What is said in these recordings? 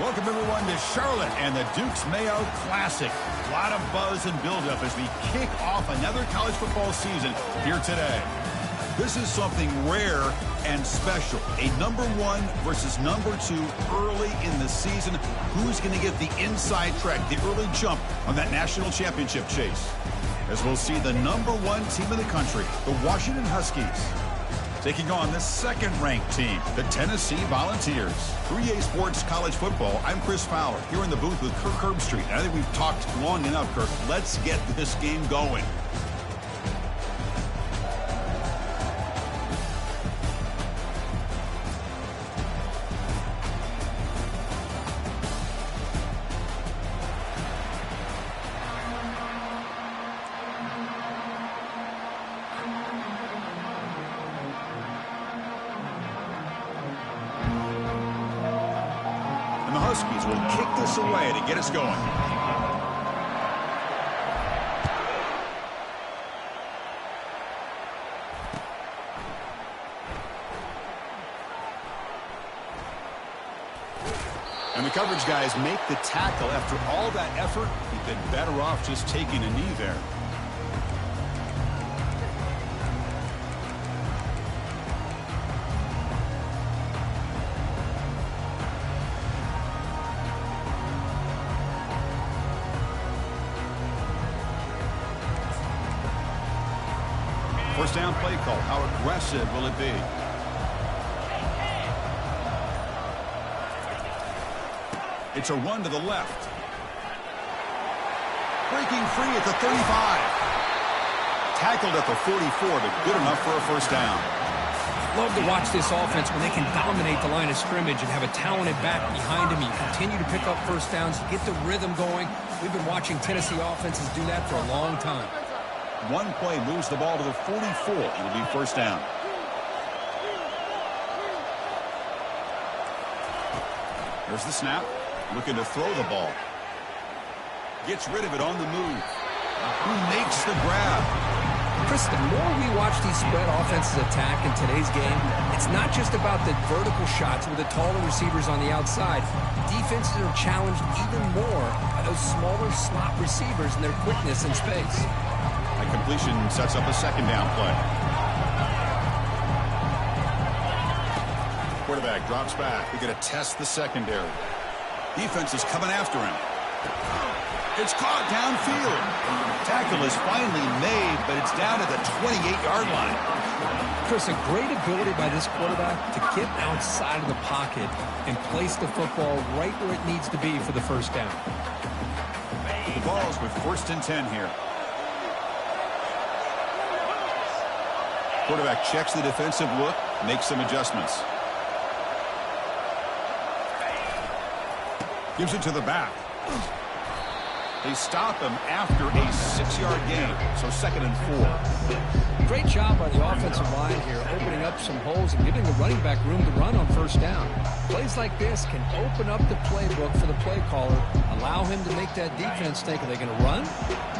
Welcome, everyone, to Charlotte and the Dukes Mayo Classic. A lot of buzz and buildup as we kick off another college football season here today. This is something rare and special. A number 1 versus number 2 early in the season. Who's going to get the inside track, the early jump on that national championship chase? As we'll see the number 1 team in the country, the Washington Huskies, taking on the second-ranked team, the Tennessee Volunteers. 3A Sports College Football, I'm Chris Fowler, here in the booth with Kirk Herbstreit. I think we've talked long enough, Kirk. Let's get this game going. And the Huskies will kick this away to get us going. And the coverage guys make the tackle. After all that effort, you've been better off just taking a knee there. First down play call. How aggressive will it be? It's a run to the left. Breaking free at the 35. Tackled at the 44, but good enough for a first down. Love to watch this offense when they can dominate the line of scrimmage and have a talented back behind them. You continue to pick up first downs, you get the rhythm going. We've been watching Tennessee offenses do that for a long time. One play moves the ball to the 44. It'll be first down. There's the snap. Looking to throw the ball. Gets rid of it on the move. Who makes the grab? Chris, the more we watch these spread offenses attack in today's game, it's not just about the vertical shots with the taller receivers on the outside. Defenses are challenged even more by those smaller slot receivers and their quickness in space. A completion sets up a second down play. Quarterback drops back. They're going to test the secondary. Defense is coming after him. It's caught downfield. Tackle is finally made, but it's down at the 28-yard line. Chris, a great ability by this quarterback to get outside of the pocket and place the football right where it needs to be for the first down. The ball's with first and 10 here. Quarterback checks the defensive look, makes some adjustments. Gives it to the back. They stop him after a 6-yard gain, so second and 4. Great job by the offensive line here, opening up some holes and giving the running back room to run on first down. Plays like this can open up the playbook for the play caller, allow him to make that defense think, are they going to run?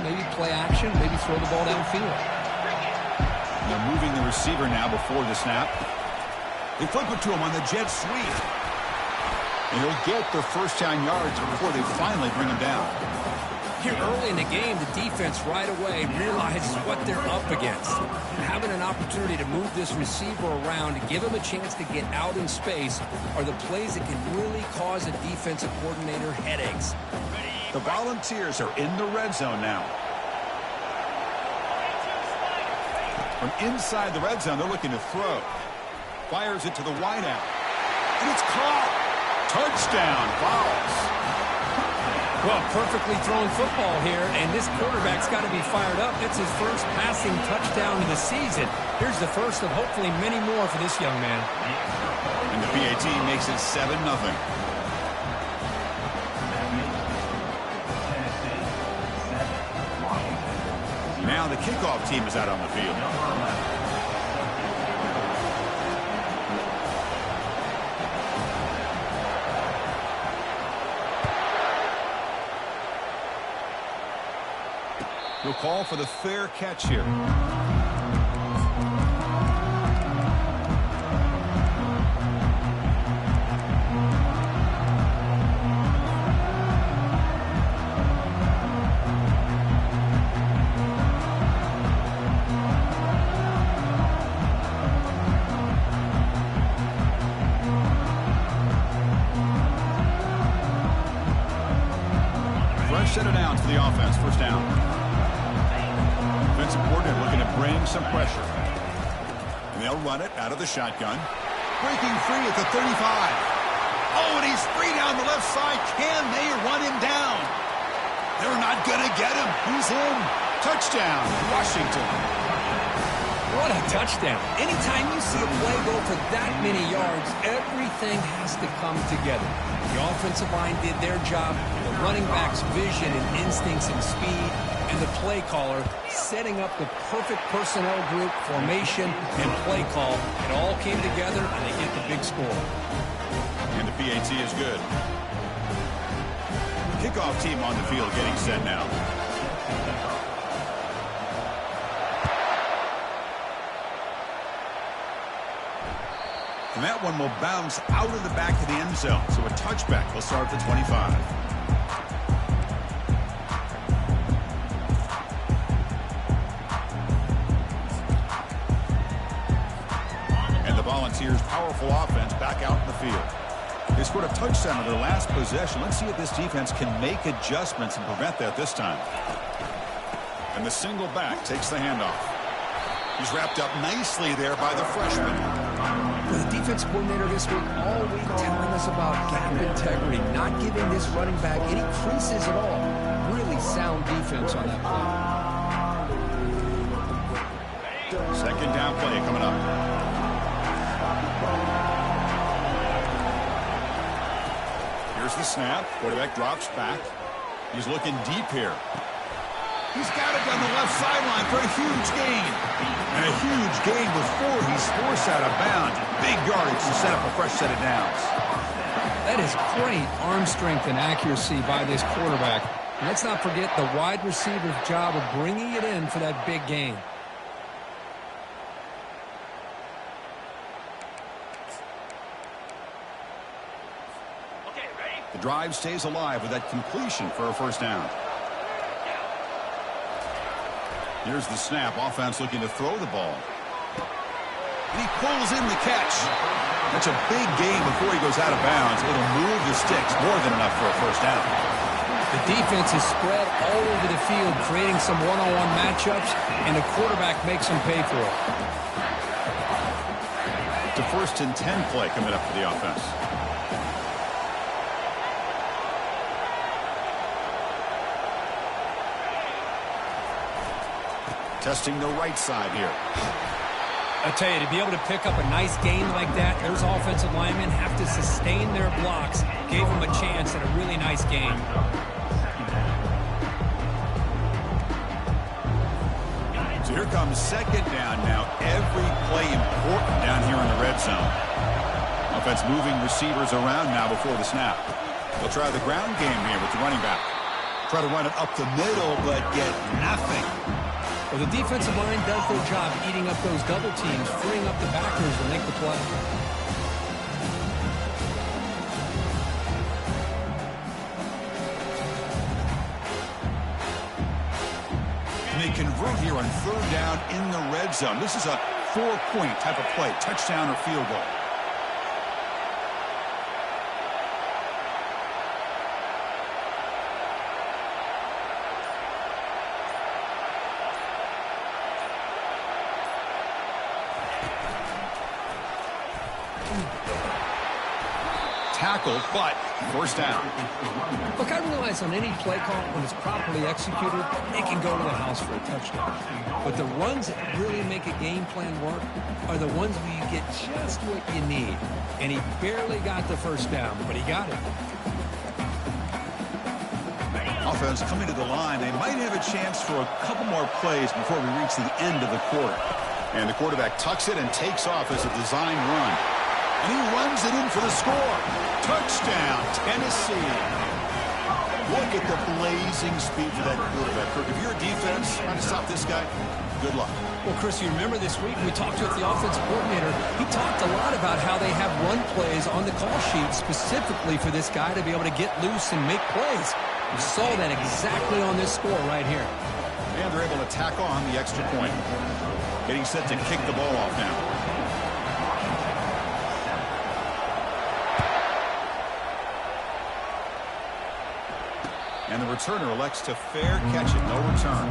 Maybe play action, maybe throw the ball downfield. They're moving the receiver now before the snap. They flip it to him on the jet sweep. And he'll get the first down yards before they finally bring him down. Here early in the game, the defense right away realizes what they're up against. Having an opportunity to move this receiver around to give him a chance to get out in space are the plays that can really cause a defensive coordinator headaches. The Volunteers are in the red zone now. From inside the red zone, they're looking to throw. Fires it to the wideout. And it's caught. Touchdown, Vols. Well, perfectly thrown football here, and this quarterback's got to be fired up. It's his first passing touchdown of the season. Here's the first of hopefully many more for this young man. And the PAT makes it 7-0. Now the kickoff team is out on the field. He'll call for the fair catch here. the offense. First down. Defensive coordinator looking to bring some pressure. And they'll run it out of the shotgun. Breaking free at the 35. Oh, and he's free down the left side. Can they run him down? They're not going to get him. He's in. Touchdown, Washington. What a touchdown. Anytime you see a play go for that many yards, everything has to come together. The offensive line did their job, the running back's vision and instincts and speed, and the play caller setting up the perfect personnel group, formation, and play call. It all came together, and they get the big score. And the PAT is good. Kickoff team on the field getting set now. And that one will bounce out of the back of the end zone. So a touchback will start at the 25. And the Volunteers' powerful offense back out in the field. They scored a touchdown on their last possession. Let's see if this defense can make adjustments and prevent that this time. And the single back takes the handoff. He's wrapped up nicely there by the freshman. The defense coordinator this week all week telling us about gap integrity, not giving this running back any creases at all. Really sound defense on that play. Second down play coming up. Here's the snap. Quarterback drops back. He's looking deep here. He's got it down the left sideline for a huge gain. And a huge gain before he's forced out of bounds. Big yardage to set up a fresh set of downs. That is great arm strength and accuracy by this quarterback. And let's not forget the wide receiver's job of bringing it in for that big gain. The drive stays alive with that completion for a first down. Here's the snap. Offense looking to throw the ball. And he pulls in the catch. That's a big gain before he goes out of bounds. It'll move the sticks more than enough for a first down. The defense is spread all over the field, creating some one-on-one matchups, and the quarterback makes them pay for it. It's a 1st and 10 play coming up for the offense. Testing the right side here. I tell you, to be able to pick up a nice gain like that, those offensive linemen have to sustain their blocks. Gave them a chance at a really nice gain. So here comes second down now. Every play important down here in the red zone. Offense moving receivers around now before the snap. They'll try the ground game here with the running back. Try to run it up the middle, but get nothing. Well, the defensive line does their job eating up those double teams, freeing up the backers to make the play. And they convert here on third down in the red zone. This is a 4-point type of play, touchdown or field goal. Tackle, but first down. Look, I realize on any play call, when it's properly executed, it can go to the house for a touchdown. But the runs that really make a game plan work are the ones where you get just what you need. And he barely got the first down, but he got it. Offense coming to the line. They might have a chance for a couple more plays before we reach the end of the quarter. And the quarterback tucks it and takes off as a design run. And he runs it in for the score. Touchdown, Tennessee. Look at the blazing speed for that quarterback. Kirk, if you're a defense trying to stop this guy, good luck. Well, Chris, you remember this week we talked with the offensive coordinator. He talked a lot about how they have run plays on the call sheet specifically for this guy to be able to get loose and make plays. We saw that exactly on this score right here. And they're able to tack on the extra point. Getting set to kick the ball off now. And the returner elects to fair catch it. No return.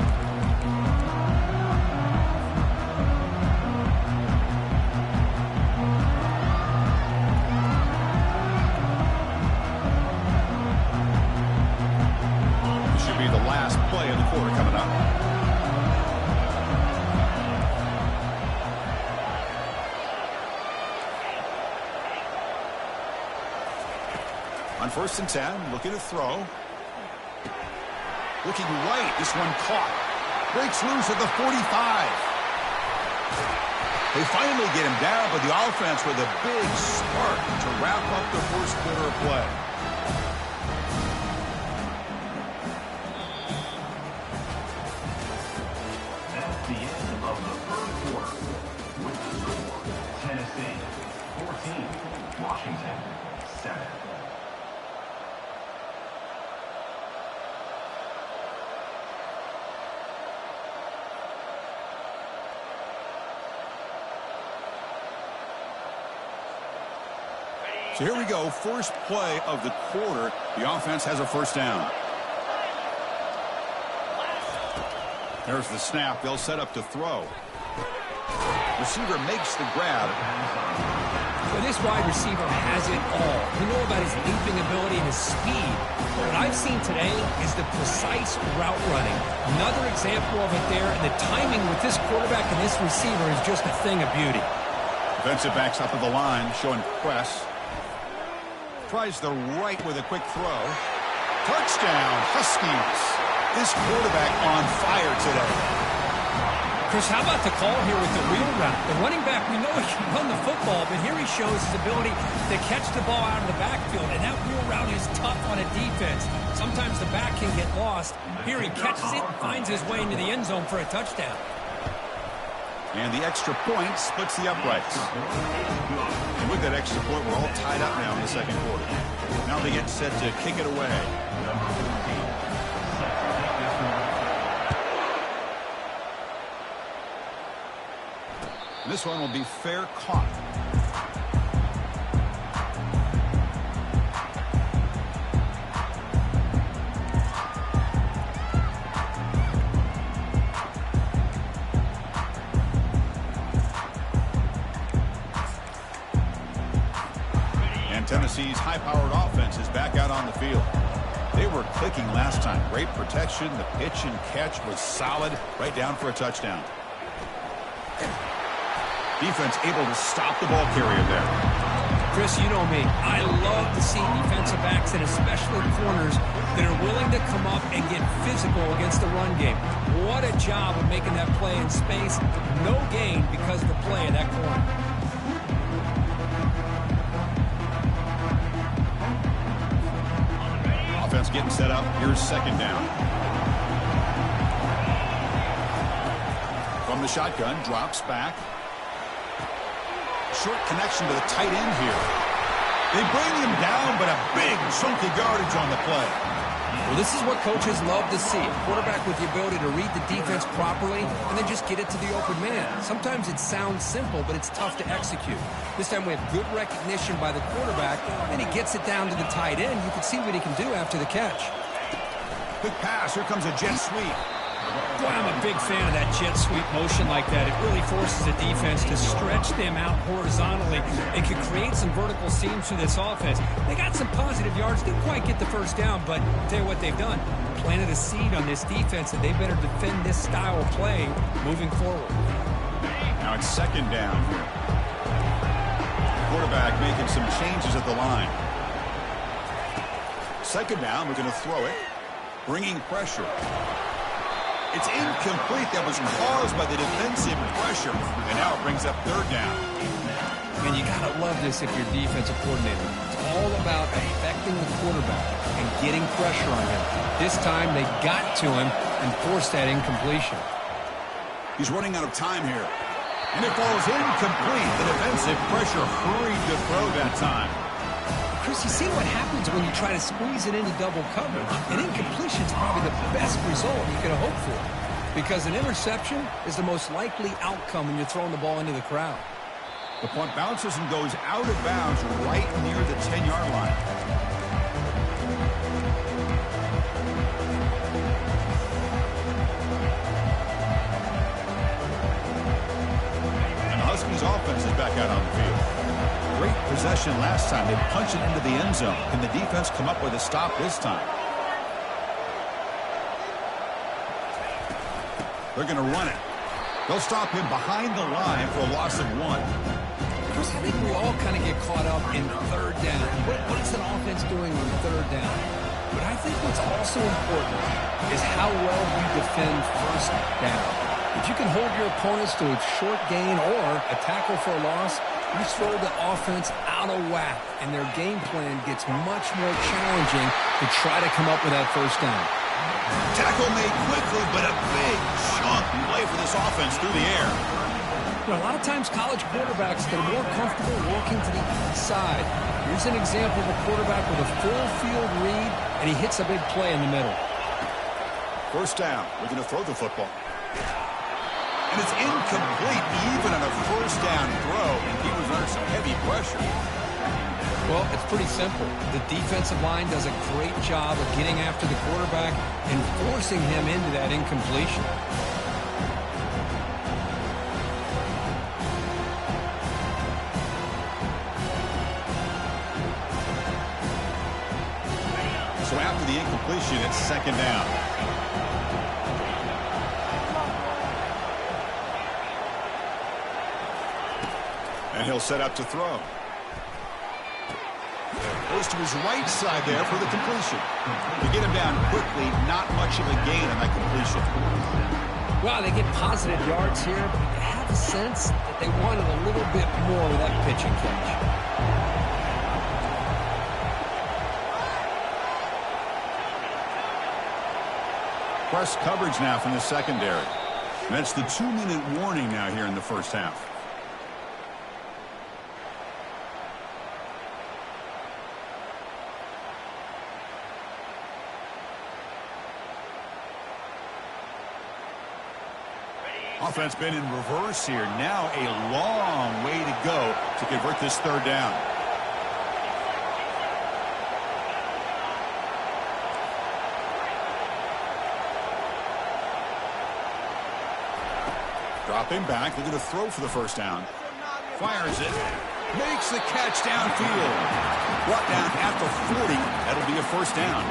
This should be the last play of the quarter coming up. On 1st and 10, looking to throw. Looking right, this one caught. Breaks loose at the 45. They finally get him down, but the offense with a big spark to wrap up the first quarter of play. That's the end of the first quarter. With the score, Tennessee 14, Washington 7. So here we go, first play of the quarter. The offense has a first down. There's the snap. They'll set up to throw. Receiver makes the grab. Well, this wide receiver has it all. We know about his leaping ability and his speed. But what I've seen today is the precise route running. Another example of it there, and the timing with this quarterback and this receiver is just a thing of beauty. Defensive backs up at the line, showing press. Tries the right with a quick throw. Touchdown, Huskies. This quarterback on fire today. Chris, how about the call here with the wheel route? The running back, we know he can run the football, but here he shows his ability to catch the ball out of the backfield, and that wheel route is tough on a defense. Sometimes the back can get lost. Here he catches it and finds his way into the end zone for a touchdown. And the extra point splits the uprights. And with that extra point, we're all tied up now in the second quarter. Now they get set to kick it away. And this one will be fair caught. Tennessee's high-powered offense is back out on the field. They were clicking last time. Great protection. The pitch and catch was solid. Right down for a touchdown. Defense able to stop the ball carrier there. Chris, you know me. I love to see defensive backs and especially corners that are willing to come up and get physical against the run game. What a job of making that play in space. No gain because of the play of that corner. Offense getting set up. Here's second down. From the shotgun, drops back. Short connection to the tight end here. They bring him down, but a big chunk of yardage on the play. Well, this is what coaches love to see. A quarterback with the ability to read the defense properly and then just get it to the open man. Sometimes it sounds simple, but it's tough to execute. This time we have good recognition by the quarterback, and he gets it down to the tight end. You can see what he can do after the catch. Quick pass. Here comes a jet sweep. Boy, I'm a big fan of that jet sweep motion like that. It really forces the defense to stretch them out horizontally. It could create some vertical seams for this offense. They got some positive yards. Didn't quite get the first down, but I'll tell you what they've done. Planted a seed on this defense, and they better defend this style of play moving forward. Now it's second down here. Quarterback making some changes at the line. Second down, we're going to throw it. Bringing pressure. It's incomplete. That was caused by the defensive pressure. And now it brings up third down. And you got to love this if you're defensive coordinator. It's all about affecting the quarterback and getting pressure on him. This time they got to him and forced that incompletion. He's running out of time here. And it falls incomplete. The defensive pressure hurried to throw that time. Chris, you see what happens when you try to squeeze it into double coverage. An incompletion is probably the best result you could have hoped for, because an interception is the most likely outcome when you're throwing the ball into the crowd. The punt bounces and goes out of bounds right near the 10-yard line. offense is back out on the field. Great possession last time. They punched it into the end zone. Can the defense come up with a stop this time? They're going to run it. They'll stop him behind the line for a loss of 1. Chris, I think we all kind of get caught up in third down. What is an offense doing on third down? But I think what's also important is how well we defend first down. If you can hold your opponents to a short gain or a tackle for a loss, you throw the offense out of whack, and their game plan gets much more challenging to try to come up with that first down. Tackle made quickly, but a big chunk play for this offense through the air. You know, a lot of times college quarterbacks, they're more comfortable working to the outside. Here's an example of a quarterback with a full field read, and he hits a big play in the middle. First down. We're going to throw the football. And it's incomplete even on a first down throw, and he was under some heavy pressure. Well, it's pretty simple. The defensive line does a great job of getting after the quarterback and forcing him into that incompletion. So after the incompletion, it's second down. And he'll set up to throw. Goes to his right side there for the completion. To get him down quickly, not much of a gain on that completion. Well, they get positive yards here, but you have a sense that they wanted a little bit more with that pitch and catch. Press coverage now from the secondary. And that's the 2-minute warning now here in the first half. Offense been in reverse here. Now a long way to go to convert this third down. Dropping back, looking to throw for the first down. Fires it. Makes the catch downfield. Brought down at the 40. That'll be a first down.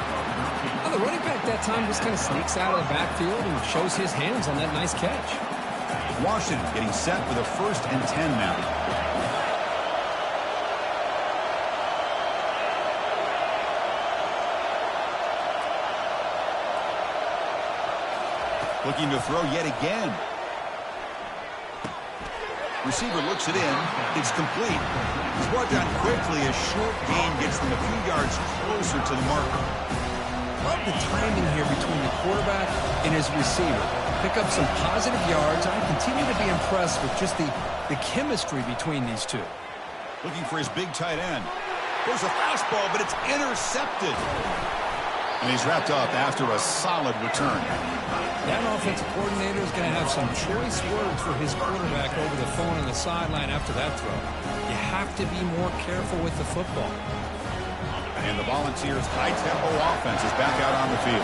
Well, the running back that time just kind of sneaks out of the backfield and shows his hands on that nice catch. Washington getting set for the 1st and 10 now. Looking to throw yet again. Receiver looks it in. It's complete. He's brought down quickly. A short gain gets them a few yards closer to the marker. Love the timing here between the quarterback and his receiver. Pick up some positive yards. I continue to be impressed with just the chemistry between these two. Looking for his big tight end. There's a fastball, but it's intercepted. And he's wrapped up after a solid return. That offensive coordinator is going to have some choice words for his quarterback over the phone on the sideline after that throw. You have to be more careful with the football. And the Volunteers' high-tempo offense is back out on the field.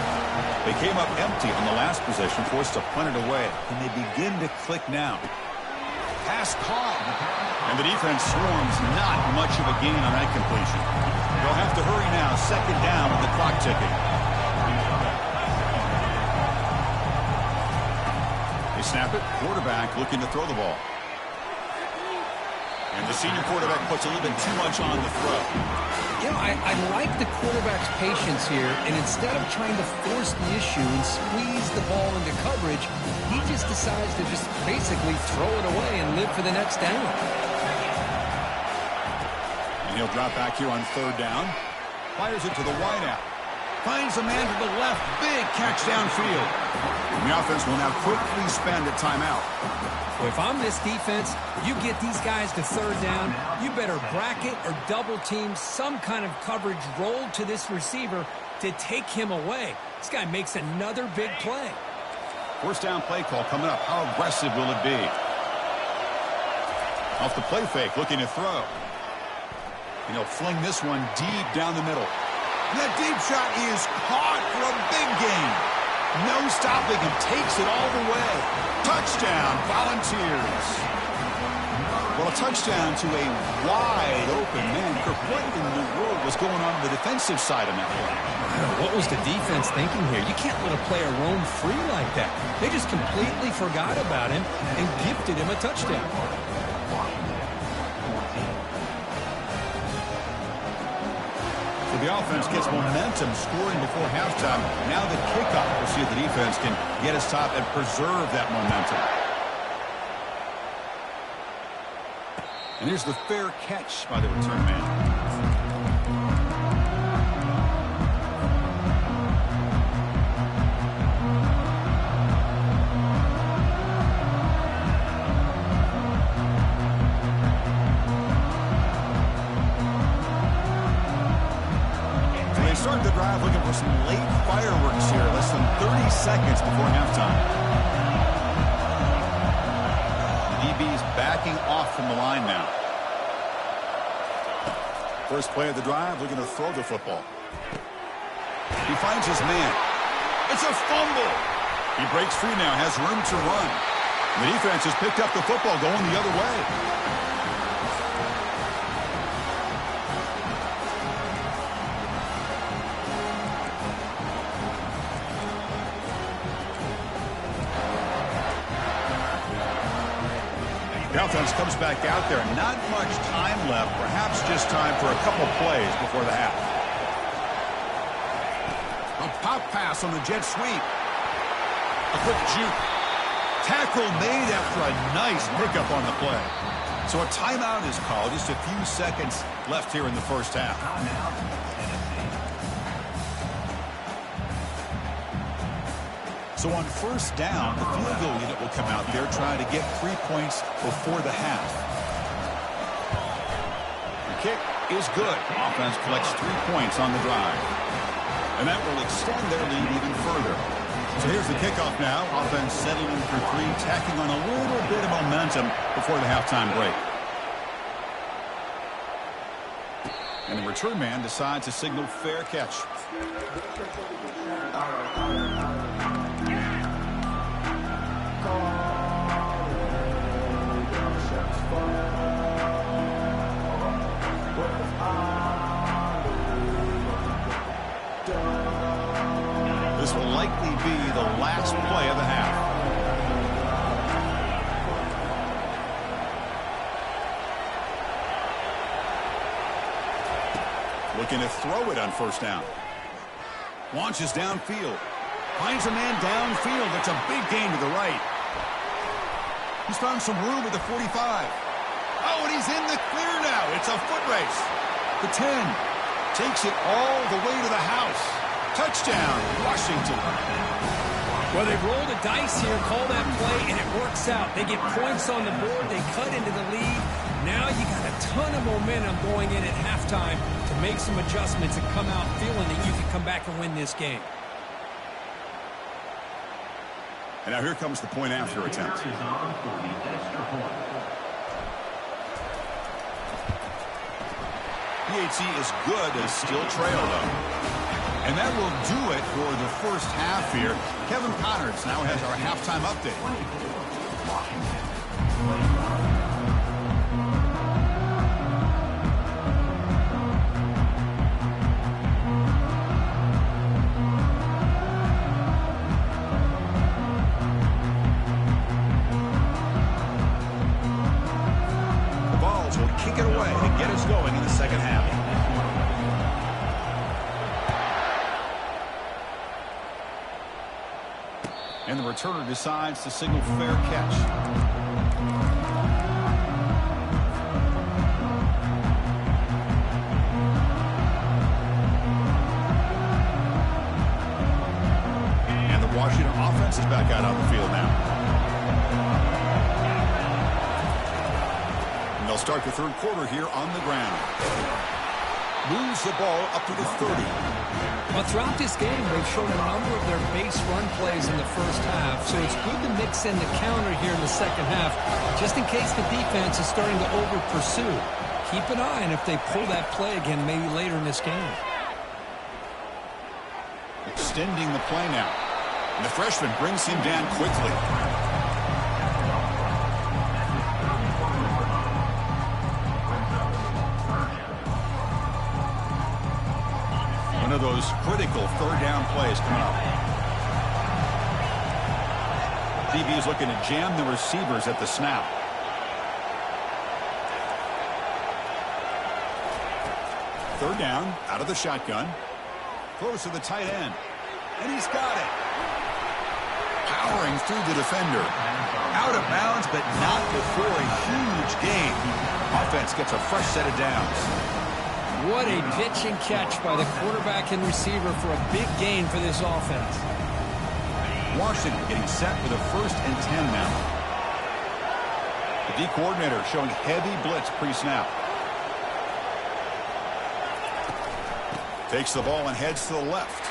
They came up empty on the last possession, forced to punt it away. And they begin to click now. Pass caught. And the defense swarms, not much of a gain on that completion. They'll have to hurry now. Second down with the clock ticking. They snap it. Quarterback looking to throw the ball. And the senior quarterback puts a little bit too much on the throw. You know, I like the quarterback's patience here, and instead of trying to force the issue and squeeze the ball into coverage, he just decides to just basically throw it away and live for the next down. And he'll drop back here on third down. Fires it to the wideout. Finds a man to the left. Big catch downfield. And the offense will now quickly spend a timeout. Well, if I'm this defense, you get these guys to third down, you better bracket or double team some kind of coverage rolled to this receiver to take him away. This guy makes another big play. First down play call coming up. How aggressive will it be? Off the play fake, looking to throw. And he'll fling this one deep down the middle. And that deep shot is caught for a big gain. No stopping him. Takes it all the way. Touchdown, Volunteers. Well, a touchdown to a wide open man. Kirk, what in the world was going on the defensive side of that play? What was the defense thinking here? You can't let a player roam free like that. They just completely forgot about him and gifted him a touchdown. So the offense gets momentum scoring before halftime. Now the kickoff. We'll see if the defense can get us top and preserve that momentum. And here's the fair catch by the return man. Start the drive looking for some late fireworks here. Less than 30 seconds before halftime. The DB's backing off from the line now. First play of the drive, looking to throw the football. He finds his man. It's a fumble. He breaks free now, has room to run. The defense has picked up the football going the other way. The offense comes back out there. Not much time left. Perhaps just time for a couple plays before the half. A pop pass on the jet sweep. A quick juke. Tackle made after a nice pickup on the play. So a timeout is called. Just a few seconds left here in the first half. So on first down, the field goal unit will come out there trying to get 3 points before the half. The kick is good. Offense collects 3 points on the drive. And that will extend their lead even further. So here's the kickoff now. Offense settling in for 3, tacking on a little bit of momentum before the halftime break. And the return man decides to signal fair catch. This will likely be the last play of the half. Looking to throw it on first down. Launches downfield. Finds a man downfield. That's a big gain to the right. He's found some room at the 45. Oh, and he's in the clear now. It's a foot race. The 10 takes it all the way to the house. Touchdown, Washington. Well, they roll the dice here, call that play, and it works out. They get points on the board. They cut into the lead. Now you got a ton of momentum going in at halftime to make some adjustments and come out feeling that you can come back and win this game. And now here comes the point after attempt. PHC is good as still trailed though. And that will do it for the first half here. Kevin Connerts now has our halftime update. The Vols will kick it away and get us going in the second half. And the returner decides to signal fair catch. And the Washington offense is back out on the field now. And they'll start the third quarter here on the ground. Moves the ball up to the 30. Well, throughout this game, they've shown a number of their base run plays in the first half, so it's good to mix in the counter here in the second half, just in case the defense is starting to over-pursue. Keep an eye on if they pull that play again maybe later in this game. Extending the play now. And the freshman brings him down quickly. those critical third down plays coming up. DB is looking to jam the receivers at the snap. Third down, out of the shotgun. Close to the tight end. And he's got it. Powering through the defender. Out of bounds, but not before a huge gain. Offense gets a fresh set of downs. What a pitch and catch by the quarterback and receiver for a big gain for this offense. Washington getting set for the 1st and 10 now. The D coordinator showing heavy blitz pre-snap. Takes the ball and heads to the left.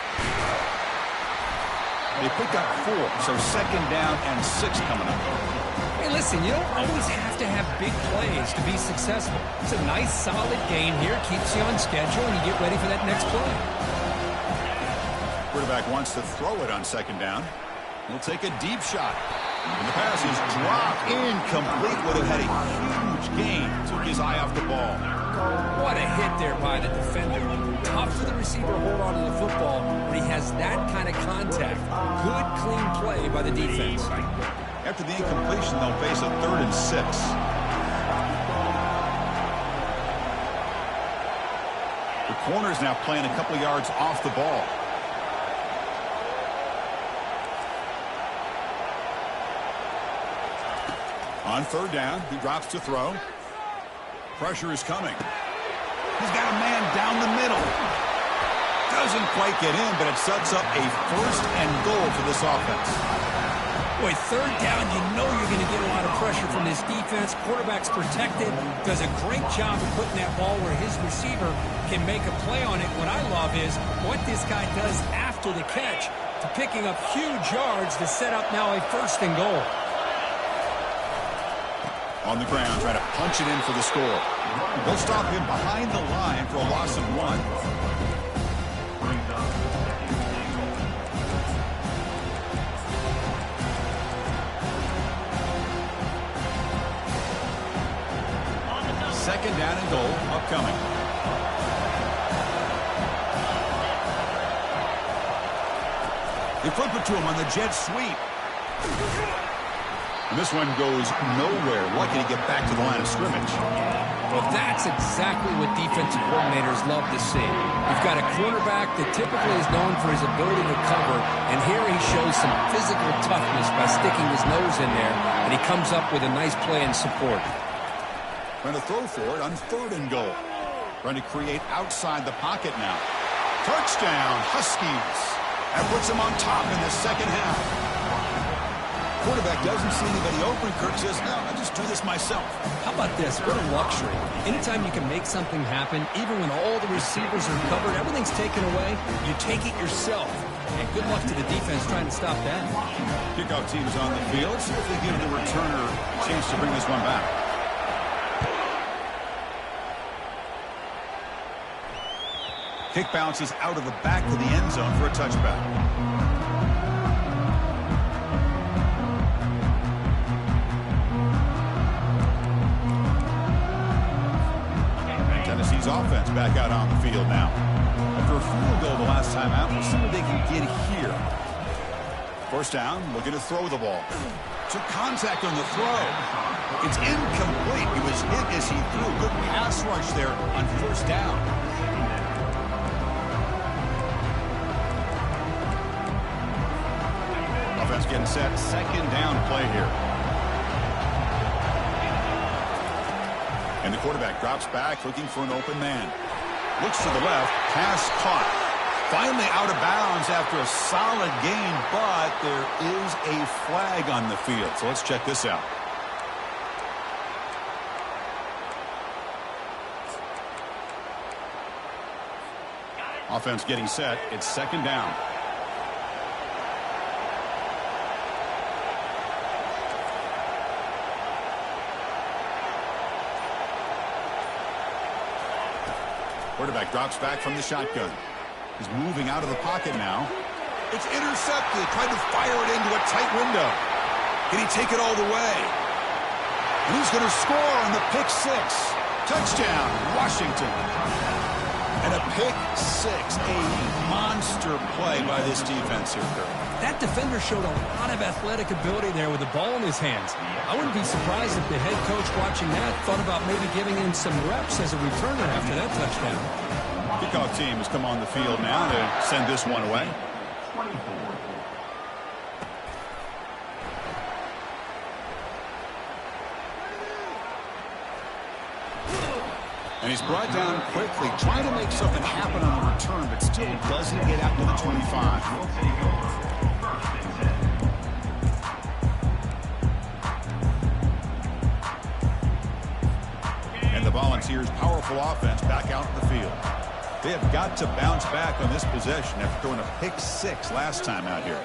They pick up 4, so 2nd down and 6 coming up. Hey, listen, you don't always have to have big plays to be successful. It's a nice, solid gain here. Keeps you on schedule, and you get ready for that next play. Quarterback wants to throw it on 2nd down. He'll take a deep shot. And the pass is dropped. Incomplete. Would have had a huge gain. Took his eye off the ball. What a hit there by the defender. Tough for the receiver to hold on to the football when he has that kind of contact. Good, clean play by the defense. After the incompletion, they'll face a 3rd and 6. The corner's now playing a couple of yards off the ball. On 3rd down, he drops to throw. Pressure is coming. He's got a man down the middle. Doesn't quite get in, but it sets up a 1st and goal for this offense. Boy, 3rd down, you know you're going to get a lot of pressure from this defense. Quarterback's protected. Does a great job of putting that ball where his receiver can make a play on it. What I love is what this guy does after the catch to picking up huge yards to set up now a 1st and goal. On the ground, trying to punch it in for the score. They'll stop him behind the line for a loss of 1. Second down and goal upcoming. They flip it to him on the jet sweep. And this one goes nowhere. Lucky to get back to the line of scrimmage. Well, that's exactly what defensive coordinators love to see. You've got a quarterback that typically is known for his ability to cover, and here he shows some physical toughness by sticking his nose in there, and he comes up with a nice play and support. Trying to throw for it on 3rd and goal. Trying to create outside the pocket now. Touchdown, Huskies. That puts them on top in the 2nd half. Quarterback doesn't see anybody open. Kirk says, no, I'll just do this myself. How about this? What a luxury. Anytime you can make something happen, even when all the receivers are covered, everything's taken away, you take it yourself. And good luck to the defense trying to stop that. Kickoff team is on the field. See if they give the returner a chance to bring this one back. Kick bounces out of the back of the end zone for a touchback. Tennessee's offense back out on the field now. After a field goal the last time out, we'll see what they can get here. 1st down, looking to throw the ball. Took contact on the throw. It's incomplete. He was hit as he threw. Good pass rush there on 1st down. Offense getting set. 2nd down play here. And the quarterback drops back, looking for an open man. Looks to the left, pass caught. Finally out of bounds after a solid gain, but there is a flag on the field. So let's check this out. Offense getting set. It's 2nd down. Quarterback drops back from the shotgun. He's moving out of the pocket now. It's intercepted. Tried to fire it into a tight window. Can he take it all the way? And he's going to score on the pick 6. Touchdown, Washington. And a Pick six, a monster play by this defense here, Kirk. That defender showed a lot of athletic ability there with the ball in his hands. I wouldn't be surprised if the head coach watching that thought about maybe giving him some reps as a returner after that touchdown. Kickoff team has come on the field now to send this one away. And he's brought down quickly, trying to make something happen on the return, but still doesn't get out to the 25. And the Volunteers' powerful offense back out in the field. They have got to bounce back on this possession after throwing a pick six last time out here.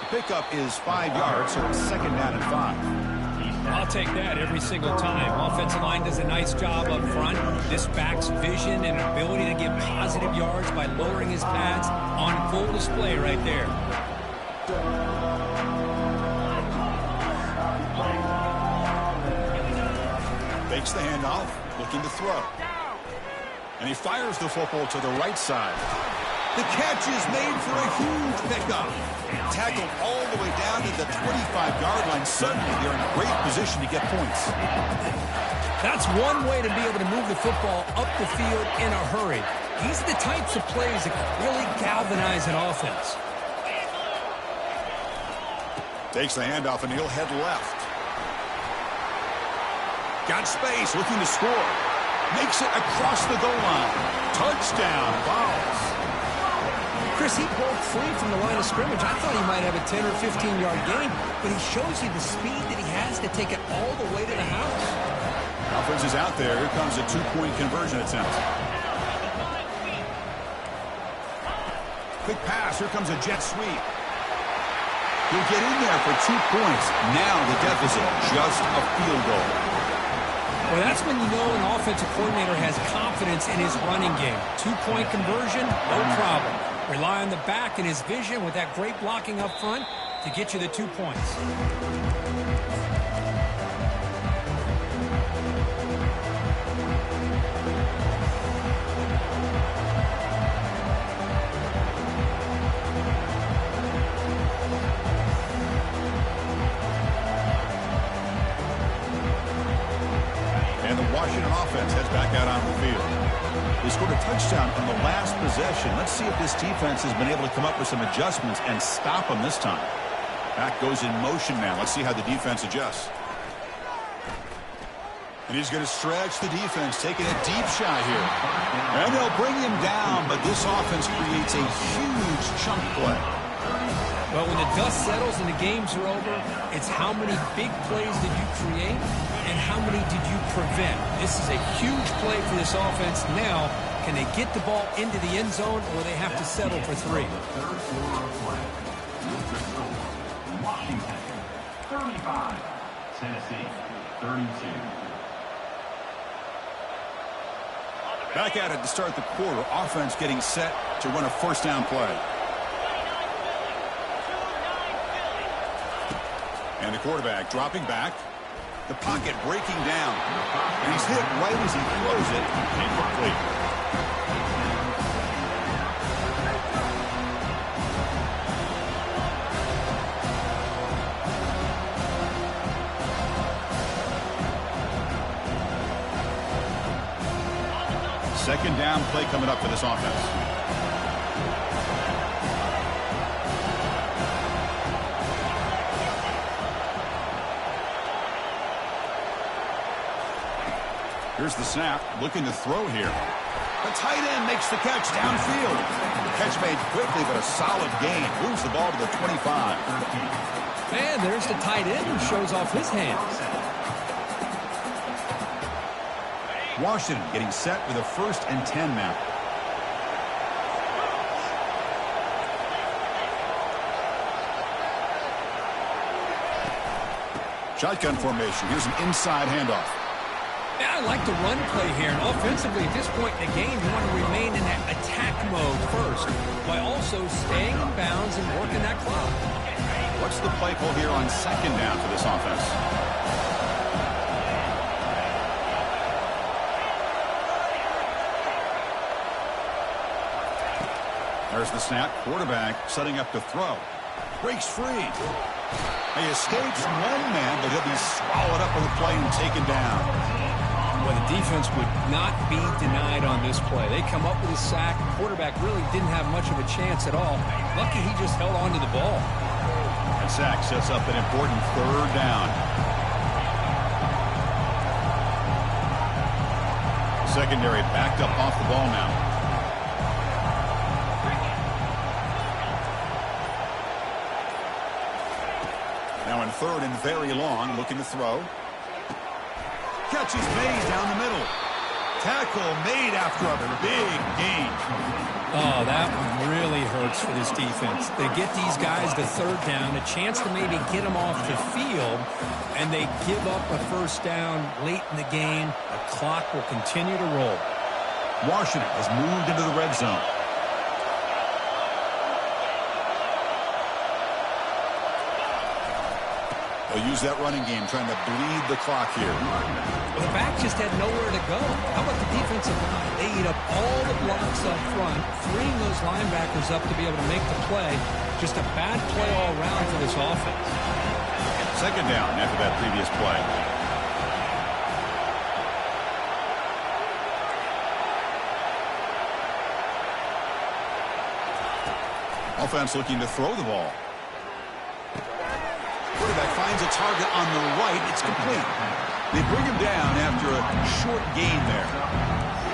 The pickup is 5 yards, so it's second down and 5. I'll take that every single time. Offensive line does a nice job up front. This back's vision and ability to get positive yards by lowering his pads on full display right there. Fakes the handoff, looking to throw. And he fires the football to the right side. The catch is made for a huge pickup. Tackled all the way down to the 25-yard line. Suddenly, they're in a great position to get points. That's one way to be able to move the football up the field in a hurry. These are the types of plays that can really galvanize an offense. Takes the handoff, and he'll head left. Got space, looking to score. Makes it across the goal line. Touchdown, Vols. Chris, he broke free from the line of scrimmage. I thought he might have a 10 or 15-yard gain, but he shows you the speed that he has to take it all the way to the house. Offense is out there. Here comes a two-point conversion attempt. Quick pass. Here comes a jet sweep. He'll get in there for 2 points. Now the deficit, just a field goal. Well, that's when you know an offensive coordinator has confidence in his running game. 2-point conversion, no problem. Rely on the back and his vision with that great blocking up front to get you the 2 points. And the Washington offense heads back out on the field. They scored a touchdown on the last possession. Let's see if this defense has been able to come up with some adjustments and stop them this time. Back goes in motion now. Let's see how the defense adjusts. And he's going to stretch the defense, taking a deep shot here. And they'll bring him down, but this offense creates a huge chunk play. Well, when the dust settles and the games are over, it's how many big plays did you create and how many did you prevent. This is a huge play for this offense. Now, can they get the ball into the end zone or they have to settle for 3? Third quarter of play. With the score, Washington 35, Tennessee 32. Back at it to start the quarter. Offense getting set to run a first down play. And the quarterback dropping back. The pocket breaking down. And he's hit right as he throws it. Incomplete. Second down play coming up for this offense. Here's the snap, looking to throw here. The tight end makes the catch downfield. The catch made quickly, but a solid gain. Moves the ball to the 25. And there's the tight end who shows off his hands. Washington getting set with a 1st and 10 now. Shotgun formation. Here's an inside handoff. Yeah, I like the run play here. And offensively, at this point in the game, you want to remain in that attack mode first, while also staying in bounds and working that clock. What's the play call here on second down for this offense? There's the snap. Quarterback setting up to throw. Breaks free. He escapes one man, but he'll be swallowed up on the play and taken down. Well, the defense would not be denied on this play. They come up with a sack. Quarterback really didn't have much of a chance at all. Lucky he just held on to the ball. And sack sets up an important third down. Secondary backed up off the ball now. Now in third and very long, looking to throw. Catch is made down the middle. Tackle made after a big gain. Oh, that one really hurts for this defense. They get these guys to third down, a chance to maybe get them off the field, and they give up a first down late in the game. The clock will continue to roll. Washington has moved into the red zone. They'll use that running game, trying to bleed the clock here. Well, the back just had nowhere to go. How about the defensive line? They eat up all the blocks up front, freeing those linebackers up to be able to make the play. Just a bad play all around for this offense. Second down after that previous play. Offense looking to throw the ball. Quarterback finds a target on the right. It's complete. They bring him down after a short gain there.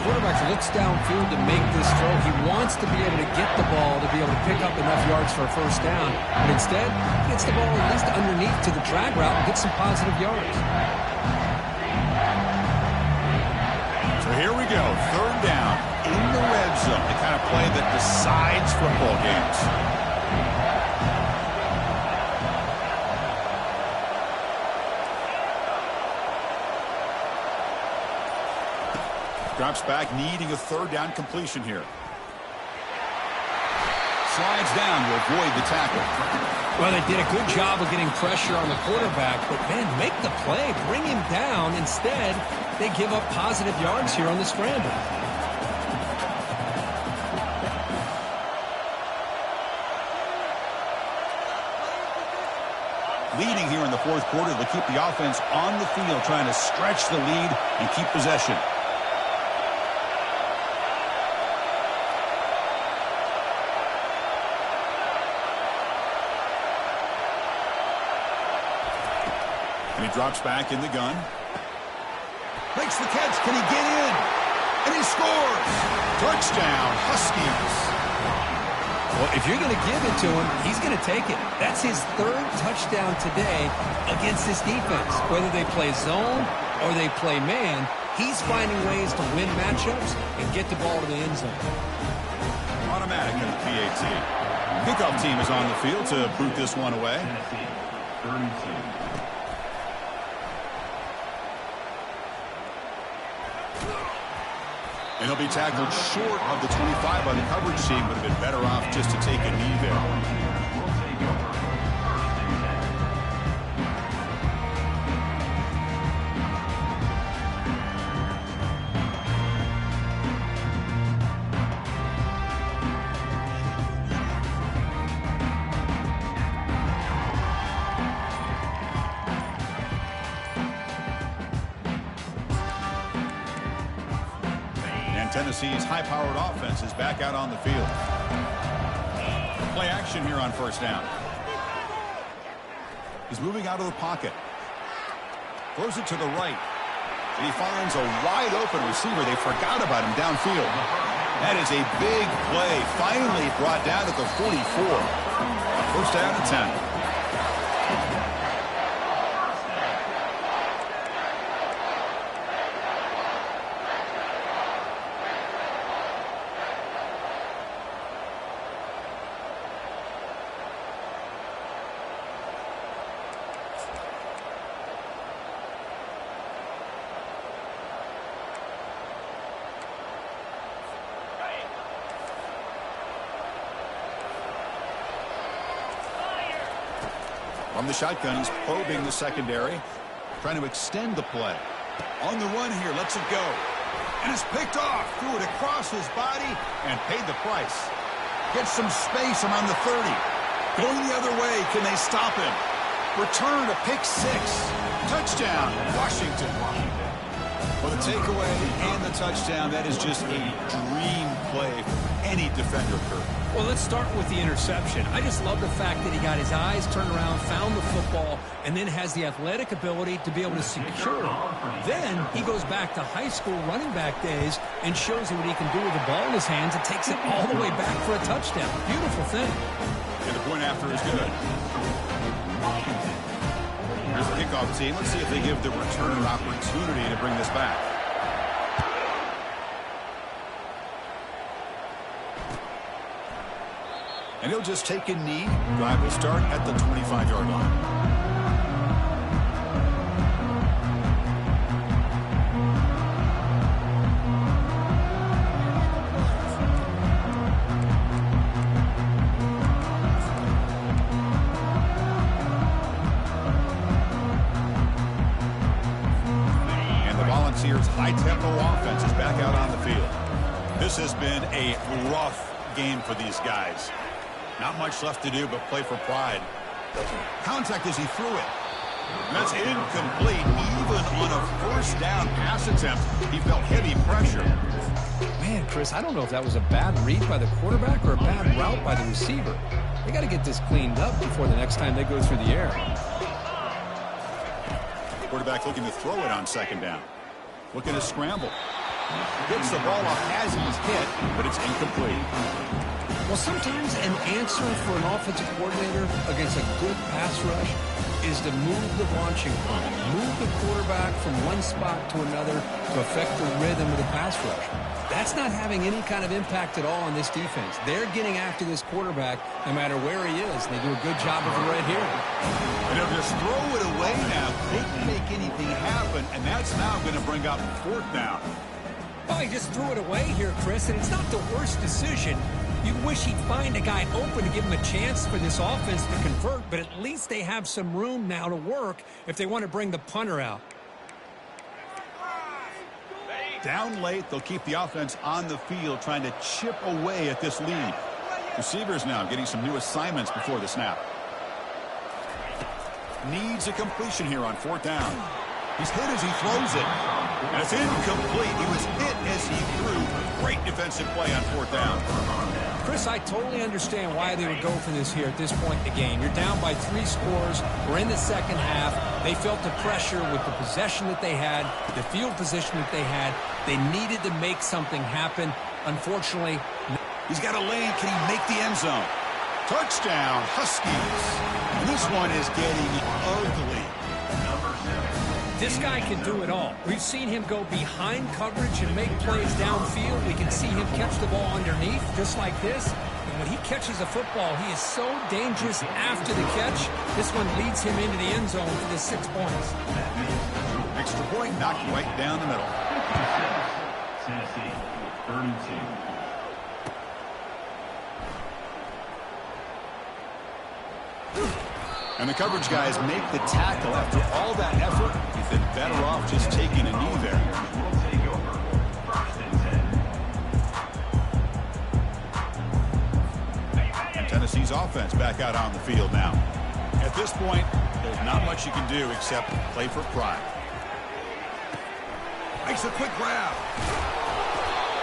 Quarterback looks downfield to make this throw. He wants to be able to get the ball to be able to pick up enough yards for a first down. But instead, he gets the ball at least underneath to the drag route and gets some positive yards. So here we go. Third down in the red zone. The kind of play that decides football games. Drops back, needing a third down completion here. Slides down to avoid the tackle. Well, they did a good job of getting pressure on the quarterback, but man, make the play, bring him down. Instead, they give up positive yards here on the scramble. Leading here in the fourth quarter, they'll keep the offense on the field, trying to stretch the lead and keep possession. And he drops back in the gun. Makes the catch. Can he get in? And he scores. Touchdown, Huskies. Well, if you're going to give it to him, he's going to take it. That's his third touchdown today against this defense. Whether they play zone or they play man, he's finding ways to win matchups and get the ball to the end zone. Automatic in the PAT. Kickoff team is on the field to boot this one away. Tennessee, 32. And he'll be tackled short of the 25 by the coverage team. Would have been better off just to take a knee there. Will take over. First and 10. Tennessee's high-powered offense is back out on the field. Play action here on first down. He's moving out of the pocket. Throws it to the right. And he finds a wide-open receiver. They forgot about him downfield. That is a big play. Finally brought down at the 44. First down and 10. From the shotgun, he's probing the secondary, trying to extend the play. On the run here, lets it go. And it's picked off, threw it across his body, and paid the price. Gets some space around the 30. Going the other way, can they stop him? Return to pick 6. Touchdown, Washington. Well, the takeaway and the touchdown, that is just a dream play for any defender, Kurt. Well, let's start with the interception. I just love the fact that he got his eyes turned around, found the football, and then has the athletic ability to be able to secure it. Then he goes back to high school running back days and shows you what he can do with the ball in his hands and takes it all the way back for a touchdown. Beautiful thing. And the point after is good. Here's the kickoff team. Let's see if they give the returner an opportunity to bring this back. And he'll just take a knee. Drive will start at the 25-yard line. High-tempo offense is back out on the field. This has been a rough game for these guys. Not much left to do but play for pride. Contact as he threw it. That's incomplete. Even on a first down pass attempt, he felt heavy pressure. Man, Chris, I don't know if that was a bad read by the quarterback or a bad route by the receiver. They got to get this cleaned up before the next time they go through the air. Quarterback looking to throw it on second down. Looking to scramble. Gets the ball off as he's hit, but it's incomplete. Well, sometimes an answer for an offensive coordinator against a good pass rush is to move the launching point, move the quarterback from one spot to another to affect the rhythm of the pass rush. That's not having any kind of impact at all on this defense. They're getting after this quarterback no matter where he is, and they do a good job of it right here. And they'll just throw it away now. Couldn't make anything happen, and that's now going to bring up fourth down. Well, he just threw it away here, Chris, and it's not the worst decision. You wish he'd find a guy open to give him a chance for this offense to convert, but at least they have some room now to work if they want to bring the punter out. Down late, they'll keep the offense on the field trying to chip away at this lead. Receivers now getting some new assignments before the snap. Needs a completion here on fourth down. He's hit as he throws it. And it's incomplete. He was hit as he threw. Great defensive play on fourth down. Chris, I totally understand why they would go for this here at this point in the game. You're down by 3 scores. We're in the second half. They felt the pressure with the possession that they had, the field position that they had. They needed to make something happen. Unfortunately, he's got a lane. Can he make the end zone? Touchdown, Huskies. And this one is getting ugly. This guy can do it all. We've seen him go behind coverage and make plays downfield. We can see him catch the ball underneath, just like this. And when he catches a football, he is so dangerous after the catch. This one leads him into the end zone for the 6 points. Extra point knocked right down the middle. Tennessee, 32. And the coverage guys make the tackle. After all that effort, he's been better off just taking a knee there. Will take over. First and 10. And Tennessee's offense back out on the field now. At this point, there's not much you can do except play for pride. Makes a quick grab.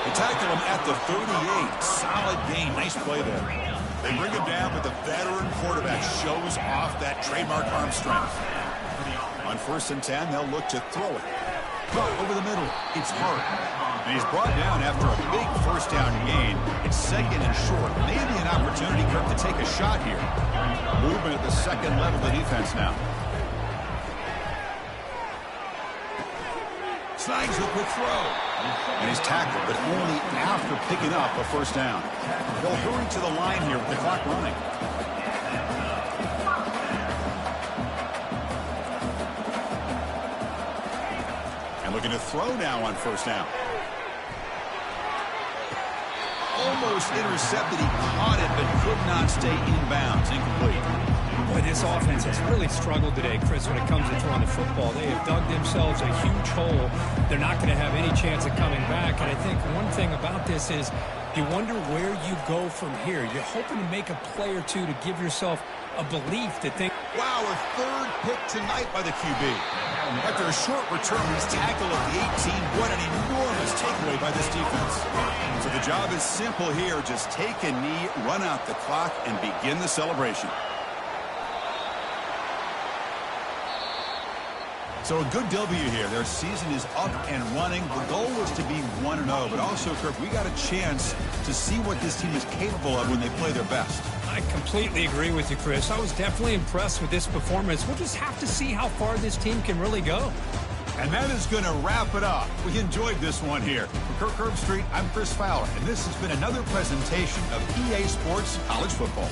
They tackle him at the 38. Solid gain. Nice play there. They bring him down, but the veteran quarterback shows off that trademark arm strength. On first and 10, they'll look to throw it. But over the middle, it's hard. And he's brought down after a big first down gain. It's second and short. Maybe an opportunity, Kirk, to take a shot here. Movement at the second level of the defense now. Snags the quick throw. And he's tackled, but only after picking up a first down. They'll hurry to the line here with the clock running. And looking to throw now on first down. Almost intercepted. He caught it, but could not stay inbounds. Incomplete. Boy, this offense has really struggled today, Chris, when it comes to throwing the football. They have dug themselves a huge hole. They're not going to have any chance of coming back. And I think one thing thing about this is you wonder where you go from here. You're hoping to make a play or two to give yourself a belief that things... Wow, a third pick tonight by the QB. After a short return, he's tackled at the 18. What an enormous takeaway by this defense. So the job is simple here. Just take a knee, run out the clock, and begin the celebration. So a good W here. Their season is up and running. The goal was to be 1-0, but also, Kirk, we got a chance to see what this team is capable of when they play their best. I completely agree with you, Chris. I was definitely impressed with this performance. We'll just have to see how far this team can really go. And that is going to wrap it up. We enjoyed this one here. For Kirk Herbstreit, I'm Chris Fowler, and this has been another presentation of EA Sports College Football.